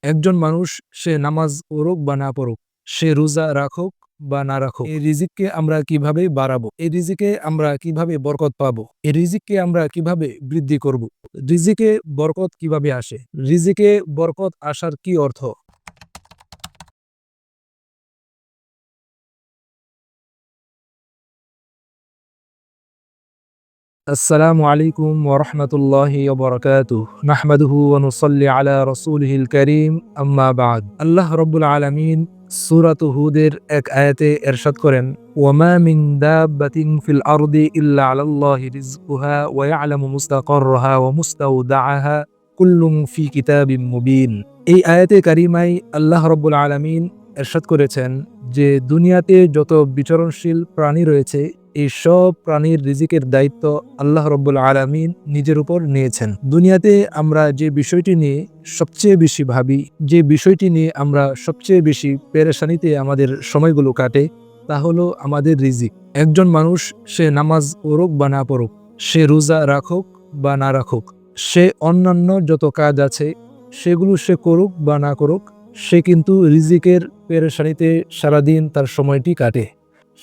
একজন মানুষ সে নামাজ পড়ুক বা না পড়ুক, সে রোজা রাখুক বা না রাখুক, এই রিজিককে আমরা কিভাবে বাড়াবো, এই রিজিকে আমরা কিভাবে বরকত পাবো, এই রিজিককে আমরা কিভাবে বৃদ্ধি করব, রিজিকে বরকত কিভাবে আসে, রিজিকে বরকত আসার কি অর্থ। আসসালামু আলাইকুম ওয়া রাহমাতুল্লাহি ওয়া বারাকাতুহু নাহমাদুহু ওয়া নুসাল্লি আলা রাসূলিহিল কারীম আম্মা বা'দ। আল্লাহ রাব্বুল আলামিন সূরাত হুদের এক আয়াতে ইরশাদ করেন, ওয়া মা মিন দাব্বাতিন ফিল আরদি ইল্লা আলাল্লাহি রিজকুহা ওয়া ইয়ালামু মুস্তাকাররাহা ওয়া মুস্তাওদাআহা কুল্লুন ফি কিতাবিম মুবিন। এই আয়াতে কারিমায় আল্লাহ রাব্বুল আলামিন ইরশাদ করেছেন যে দুনিয়াতে যত বিচরণশীল প্রাণী রয়েছে এই সব প্রাণীর রিজিকের দায়িত্ব আল্লাহ রব্বুল আলামিন নিজের উপর নিয়েছেন। দুনিয়াতে আমরা যে বিষয়টি নিয়ে সবচেয়ে বেশি ভাবি, যে বিষয়টি নিয়ে আমরা সবচেয়ে বেশি পেরেশানিতে আমাদের সময়গুলো কাটে, তা হলো আমাদের রিজিক। একজন মানুষ সে নামাজ পড়ুক বা না পড়ুক, সে রোজা রাখুক বা না রাখুক, সে অন্যান্য যত কাজ আছে সেগুলো সে করুক বা না করুক, সে কিন্তু রিজিকের পেরেশানিতে সারাদিন তার সময়টি কাটে।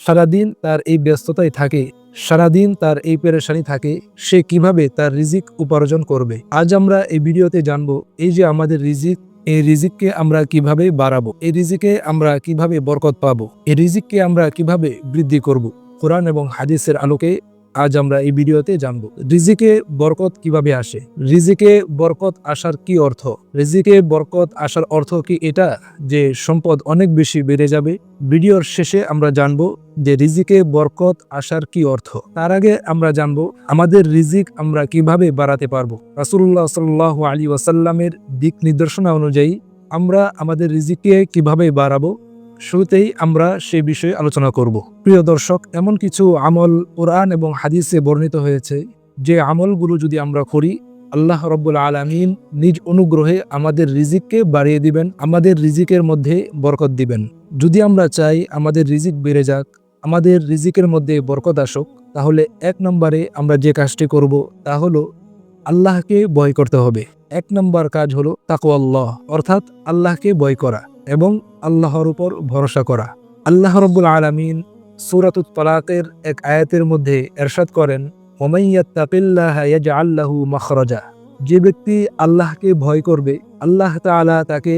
সারাদিন তার এই ব্যস্ততায় থাকে, সারাদিন তার এই পেরেশানি থাকে, সে কিভাবে তার রিজিক উপার্জন করবে। আজ আমরা এই ভিডিওতে জানবো এই যে আমাদের রিজিক, এই রিজিককে আমরা কিভাবে বাড়াবো, এই রিজিকে আমরা কিভাবে বরকত পাবো, এই রিজিককে আমরা কিভাবে বৃদ্ধি করব। কোরআন এবং হাদিসের আলোকে আজ আমরা এই ভিডিওতে জানবো রিজিকে বরকত কিভাবে আসে, রিজিকে বরকত আসার কি অর্থ। রিজিকে বরকত আসার অর্থ কি এটা যে সম্পদ অনেক বেশি বেড়ে যাবে? ভিডিওর শেষে আমরা জানবো যে রিজিকে বরকত আসার কি অর্থ। তার আগে আমরা জানবো আমাদের রিজিক আমরা কিভাবে বাড়াতে পারবো। রাসূলুল্লাহ সাল্লাল্লাহু আলাইহি ওয়াসাল্লামের দিক নির্দেশনা অনুযায়ী আমরা আমাদের রিজিককে কিভাবে বাড়াবো, শুরুতেই আমরা সে বিষয়ে আলোচনা করব। প্রিয় দর্শক, এমন কিছু আমল কোরআন এবং হাদিসে বর্ণিত হয়েছে যে আমলগুলো যদি আমরা করি, আল্লাহ রব্বুল আলামিন নিজ অনুগ্রহে আমাদের রিজিককে বাড়িয়ে দিবেন, আমাদের রিজিকের মধ্যে বরকত দিবেন। যদি আমরা চাই আমাদের রিজিক বেড়ে যাক, আমাদের রিজিকের মধ্যে বরকত আসুক, তাহলে এক নম্বরে আমরা যে কাজটি করব তা হলো আল্লাহকে ভয় করতে হবে। এক নম্বর কাজ হলো তাকওয়াল্লাহ, অর্থাৎ আল্লাহকে ভয় করা এবং আল্লাহর উপর ভরসা করা। আল্লাহ রাব্বুল আলামিন সূরাতুত তালাকের এক আয়াতের মধ্যে ইরশাদ করেন, ওমান ইয়াত্তাকিল্লাহা ইয়াজআল লাহু মাখরাজা। যে ব্যক্তি আল্লাহকে ভয় করবে, আল্লাহ তাআলা তাকে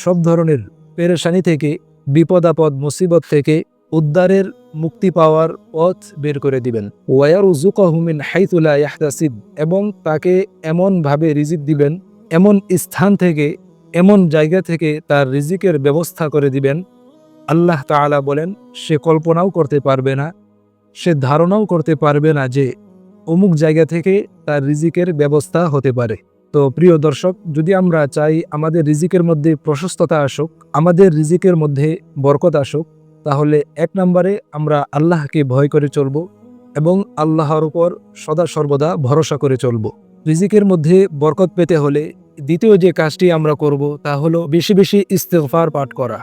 সব ধরনের পেরেশানি থেকে, বিপদ আপদ মুসিবত থেকে উদ্ধারের, মুক্তি পাওয়ার পথ বের করে দিবেন। ওয়ায়ারযুকুহু মিন হাইথু লা ইয়াহতাসিব, এবং তাকে এমন ভাবে রিজিক দিবেন, এমন স্থান থেকে, এমন জায়গা থেকে তার রিজিকের ব্যবস্থা করে দিবেন। আল্লাহ তাআলা বলেন সে কল্পনাও করতে পারবে না, সে ধারণাও করতে পারবে না যে অমুক জায়গা থেকে তার রিজিকের ব্যবস্থা হতে পারে। তো প্রিয় দর্শক, যদি আমরা চাই আমাদের রিজিকের মধ্যে প্রশস্ততা আসুক, আমাদের রিজিকের মধ্যে বরকত আসুক, তাহলে এক নম্বরে আমরা আল্লাহকে ভয় করে চলব এবং আল্লাহর উপর সদা সর্বদা ভরসা করে চলব। রিজিকের মধ্যে বরকত পেতে হলে দ্বিতীয় যে কাজটি আমরা করব তা হলো বেশি বেশি ইস্তিগফার পাঠ করা।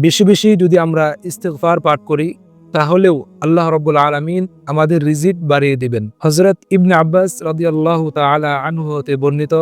বেশি বেশি যদি আমরা ইস্তিগফার পাঠ করি, তাহলেও আল্লাহ রাব্বুল আলামিন আমাদের রিজিক বাড়িয়ে দিবেন। হযরত ইবনে আব্বাস রাদিয়াল্লাহু তাআলা আনহু হতে বর্ণিত,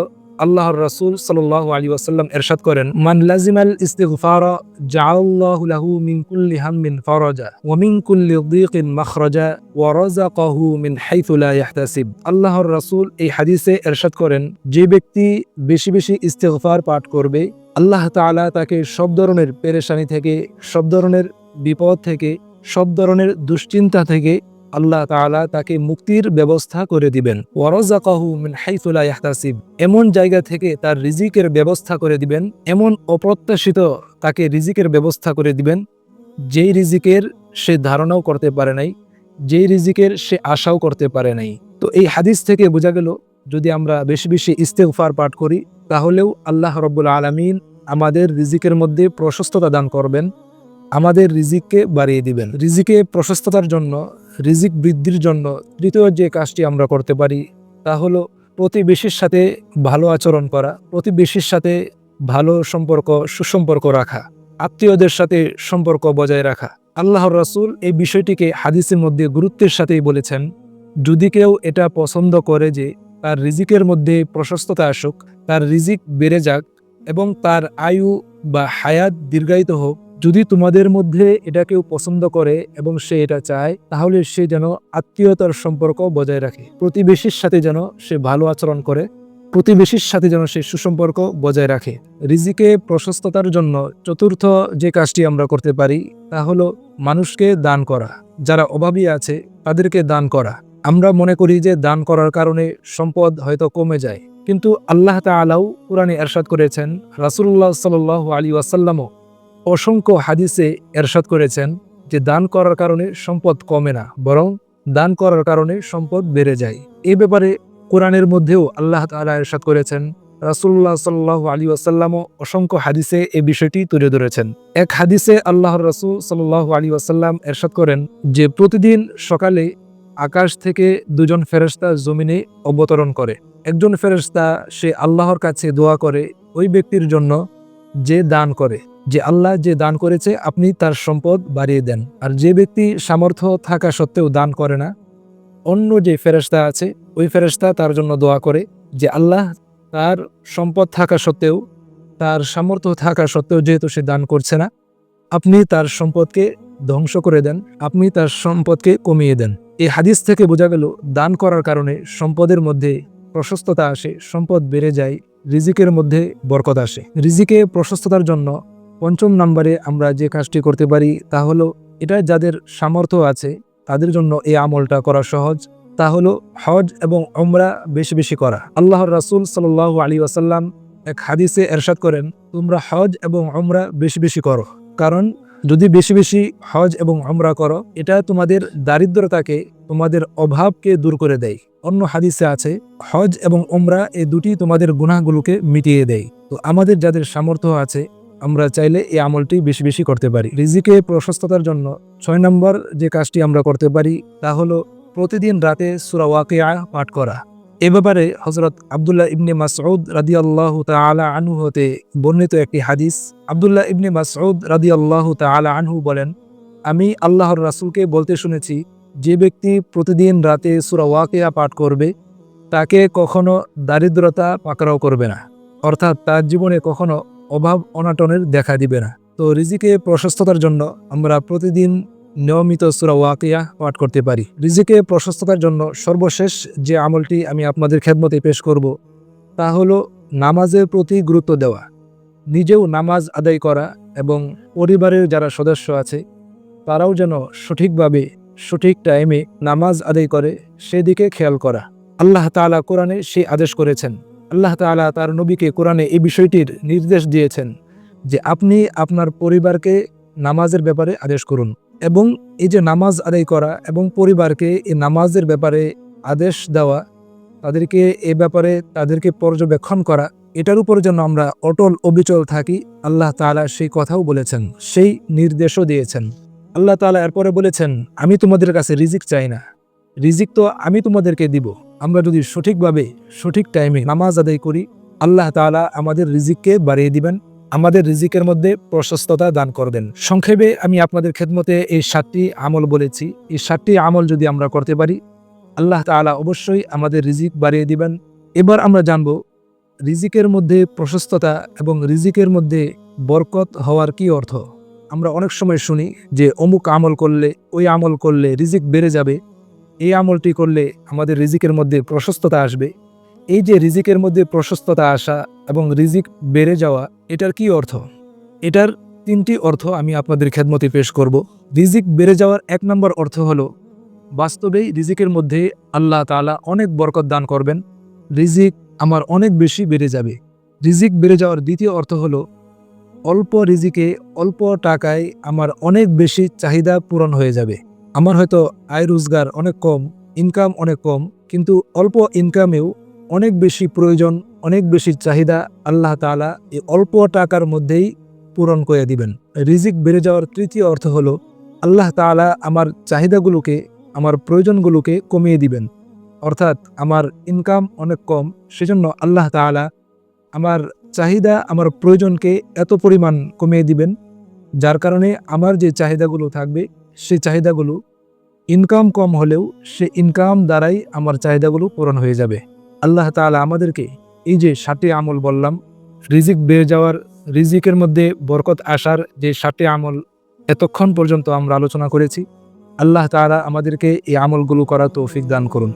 আল্লাহর রাসূল সাল্লাল্লাহু আলাইহি ওয়াসাল্লাম ইরশাদ করেন, মান লাজিমাল ইস্তিগফারা জাআলাল্লাহু লাহু মিন কুল্লি হাম্মিন ফারাজা ওয়া মিন কুল্লি দীকিন মাখরাজা ওয়া রাযাকাহু মিন হাইথু লা ইয়াহতাসিব। আল্লাহর রাসূল এই হাদিসে ইরশাদ করেন, যে ব্যক্তি বেশি বেশি ইস্তিগফার পাঠ করবে, আল্লাহ তাআলা তাকে সব ধরনের পেরেশানি থেকে, সব ধরনের বিপদ থেকে, সব ধরনের দুশ্চিন্তা থেকে আল্লাহ তাআলা তাকে মুক্তির ব্যবস্থা করে দিবেন। ওয়ারাযাকাহু মিন হাইথু লা ইয়াহতাসিব, এমন জায়গা থেকে তার রিজিকের ব্যবস্থা করে দিবেন, এমন অপ্রত্যাশিত তাকে রিজিকের ব্যবস্থা করে দিবেন যেই রিজিকের সে ধারণাও করতে পারে নাই, যেই রিজিকের সে আশাও করতে পারে নাই। তো এই হাদিস থেকে বোঝা গেল যদি আমরা বেশি বেশি ইস্তিগফার পাঠ করি, তাহলেও আল্লাহ রাব্বুল আলামিন আমাদের রিজিকের মধ্যে প্রশস্ততা দান করবেন, আমাদের রিজিককে বাড়িয়ে দিবেন। রিজিকে প্রশস্ততার জন্য, রিজিক বৃদ্ধির জন্য তৃতীয় যে কাজটি আমরা করতে পারি তা হলো প্রতিবেশীর সাথে ভালো আচরণ করা, প্রতিবেশীর সাথে ভালো সম্পর্ক, সুসম্পর্ক রাখা, আত্মীয়দের সাথে সম্পর্ক বজায় রাখা। আল্লাহর রাসূল এই বিষয়টিকে হাদিসের মধ্যে গুরুত্বের সাথেই বলেছেন। যদি কেউ এটা পছন্দ করে যে তার রিজিকের মধ্যে প্রশস্ততা আসুক, তার রিজিক বেড়ে যাক, এবং তার আয়ু বা হায়াত দীর্ঘায়িত হোক। যদি তোমাদের মধ্যে এটা কেউ পছন্দ করে এবং সে এটা চায়, তাহলে সে যেন আত্মীয়তার সম্পর্ক বজায় রাখে, প্রতিবেশীর সাথে যেন সে ভালো আচরণ করে, প্রতিবেশীর সাথে যেন সে সুসম্পর্ক বজায় রাখে। রিজিকে প্রশস্ততার জন্য চতুর্থ যে কাজটি আমরা করতে পারি তা হলো মানুষকে দান করা। যারা অভাবী আছে তাদেরকে দান করা। আমরা মনে করি যে দান করার কারণে সম্পদ হয়তো কমে যায়, কিন্তু আল্লাহ তাআলাও কুরআনে ইরশাদ করেছেন, রাসূলুল্লাহ সাল্লাল্লাহু আলাইহি ওয়াসাল্লামও অসংখ্য হাদিসে ইরশাদ করেছেন যে দান করার কারণে সম্পদ কমে না, বরং দান করার কারণে সম্পদ বেড়ে যায়। এই ব্যাপারে কোরআনের মধ্যেও আল্লাহ তাআলা ইরশাদ করেছেন, রাসূলুল্লাহ সাল্লাল্লাহু আলাইহি ওয়াসাল্লামও অসংখ্য হাদিসে এই বিষয়টি তুলে ধরেছেন। এক হাদিসে আল্লাহর রাসূল সাল্লাল্লাহু আলাইহি ওয়াসাল্লাম ইরশাদ করেন যে প্রতিদিন সকালে আকাশ থেকে দুজন ফেরেশতা জমিনে অবতরণ করে। একজন ফেরেশতা সে আল্লাহর কাছে দোয়া করে ওই ব্যক্তির জন্য যে দান করে, যে আল্লাহ যে দান করেছে আপনি তার সম্পদ বাড়িয়ে দেন। আর যে ব্যক্তি সামর্থ্য থাকা সত্ত্বেও দান করে না, অন্য যে ফেরেশতা আছে ওই ফেরেশতা তার জন্য দোয়া করে যে আল্লাহ তার সম্পদ থাকা সত্ত্বেও, তার সামর্থ্য থাকা সত্ত্বেও যেহেতু সে দান করছে না, আপনি তার সম্পদকে ধ্বংস করে দেন, আপনি তার সম্পদকে কমিয়ে দেন। এই হাদিস থেকে বোঝা গেল দান করার কারণে সম্পদের মধ্যে প্রশস্ততা আসে, সম্পদ বেড়ে যায়, রিজিকের মধ্যে বরকত আসে। রিজিকে প্রশস্ততার জন্য পঞ্চম নম্বরে আমরা যে কাজটি করতে পারি তা হলো, এটা যাদের সামর্থ্য আছে তাদের জন্য এই আমলটা করা সহজ, তা হলো হজ এবং উমরা বেশি বেশি করা। আল্লাহর রাসূল সাল্লাল্লাহু আলাইহি ওয়াসাল্লাম এক হাদিসে ইরশাদ করেন, তোমরা হজ এবং উমরা বেশি বেশি করো, কারণ যদি বেশি বেশি হজ এবং উমরা করো এটা তোমাদের দারিদ্রতাকে, তোমাদের অভাবকে দূর করে দেয়। অন্য হাদিসে আছে হজ এবং উমরা এই দুটি তোমাদের গুনাহগুলোকে মিটিয়ে দেয়। তো আমাদের যাদের সামর্থ্য আছে আমরা চাইলে এই আমলটি বেশি বেশি করতে পারি। রিজিকে প্রশস্ততার জন্য 6 নম্বর যে কাজটি আমরা করতে পারি তা হলো প্রতিদিন রাতে সূরা ওয়াকিয়া পাঠ করা। এ ব্যাপারে হযরত আব্দুল্লাহ ইবনে মাসউদ রাদিয়াল্লাহু তাআলা আনহু হতে বর্ণিত একটি হাদিস। আব্দুল্লাহ ইবনে মাসউদ রাদিয়াল্লাহু তাআলা আনহু বলেন, আমি আল্লাহর রাসূলকে বলতে শুনেছি, যে ব্যক্তি প্রতিদিন রাতে সূরা ওয়াকিয়া পাঠ করবে তাকে কখনো দারিদ্রতা পাকড়াও করবে না, অর্থাৎ তার জীবনে কখনো অভাব অনাটনের দেখা দিবে না। তো রিজিকে প্রশস্ততার জন্য আমরা প্রতিদিন নিয়মিত সূরা ওয়াকিয়া পাঠ করতে পারি। রিজিকে প্রশস্ততার জন্য সর্বশেষ যে আমলটি আমি আপনাদের খেদমতে পেশ করব তা হলো নামাজের প্রতি গুরুত্ব দেওয়া, নিজেও নামাজ আদায় করা এবং পরিবারের যারা সদস্য আছে তারাও যেন সঠিকভাবে সঠিক টাইমে নামাজ আদায় করে সেদিকে খেয়াল করা। আল্লাহ তাআলা কোরআনে সেই আদেশ করেছেন। আল্লাহ তাআলা তার নবীকে কোরআনে এই বিষয়টির নির্দেশ দিয়েছেন যে আপনি আপনার পরিবারকে নামাজের ব্যাপারে আদেশ করুন। এবং এই যে নামাজ আদায় করা এবং পরিবারকে এই নামাজের ব্যাপারে আদেশ দেওয়া, তাদেরকে এ ব্যাপারে তাদেরকে পর্যবেক্ষণ করা, এটার উপর যেন আমরা অটল অবিচল থাকি, আল্লাহ তাআলা সেই কথাও বলেছেন, সেই নির্দেশও দিয়েছেন। আল্লাহ তাআলা এরপরে বলেছেন, আমি তোমাদের কাছে রিজিক চাই না, রিজিক তো আমি তোমাদেরকে দিব। আমরা যদি সঠিকভাবে সঠিক টাইমে নামাজ আদায় করি আল্লাহ তাআলা আমাদের রিজিককে বাড়িয়ে দিবেন, আমাদের রিজিকের মধ্যে প্রশস্ততা দান করবেন। সংক্ষেপে আমি আপনাদের খেদমতে এই 7টি আমল বলেছি। এই 7টি আমল যদি আমরা করতে পারি আল্লাহ তাআলা অবশ্যই আমাদের রিজিক বাড়িয়ে দিবেন। এবার আমরা জানব রিজিকের মধ্যে প্রশস্ততা এবং রিজিকের মধ্যে বরকত হওয়ার কি অর্থ। আমরা অনেক সময় শুনি যে অমুক আমল করলে, ওই আমল করলে রিজিক বেড়ে যাবে, এই আমলটি করলে আমাদের রিজিকের মধ্যে প্রশস্ততা আসবে। এই যে রিজিকের মধ্যে প্রশস্ততা আসা এবং রিজিক বেড়ে যাওয়া, এটার কি অর্থ? এটার 3টি অর্থ আমি আপনাদের খেদমতে পেশ করব। রিজিক বেড়ে যাওয়ার 1 নম্বর অর্থ হলো বাস্তবেই রিজিকের মধ্যে আল্লাহ তাআলা অনেক বরকত দান করবেন, রিজিক আমার অনেক বেশি বেড়ে যাবে। রিজিক বেড়ে যাওয়ার 2য় অর্থ হলো অল্প রিজিকে অল্প টাকায় আমার অনেক বেশি চাহিদা পূরণ হয়ে যাবে। আমার হয়তো আয় রোজগার অনেক কম, ইনকাম অনেক কম, কিন্তু অল্প ইনকামেও অনেক বেশি প্রয়োজন, অনেক বেশি চাহিদা আল্লাহ তাআলা এই অল্প টাকার মধ্যেই পূরণ করে দিবেন। রিজিক বেড়ে যাওয়ার 3য় অর্থ হলো আল্লাহ তাআলা আমার চাহিদাগুলোকে, আমার প্রয়োজনগুলোকে কমিয়ে দিবেন। অর্থাৎ আমার ইনকাম অনেক কম, সেজন্য আল্লাহ তাআলা আমার চাহিদা, আমার প্রয়োজনকে এত পরিমাণ কমিয়ে দিবেন যার কারণে আমার যে চাহিদাগুলো থাকবে সেই চাহিদাগুলো ইনকাম কম হলেও সে ইনকাম দ্বারাই আমার চাহিদাগুলো পূরণ হয়ে যাবে। আল্লাহ তাআলা আমাদেরকে এই যে 7টি আমল বললাম রিজিক বেড়ে যাওয়ার, রিজিকের মধ্যে বরকত আসার যে 7টি আমল এতক্ষণ পর্যন্ত আমরা আলোচনা করেছি, আল্লাহ তাআলা আমাদেরকে এই আমলগুলো করার তৌফিক দান করুন।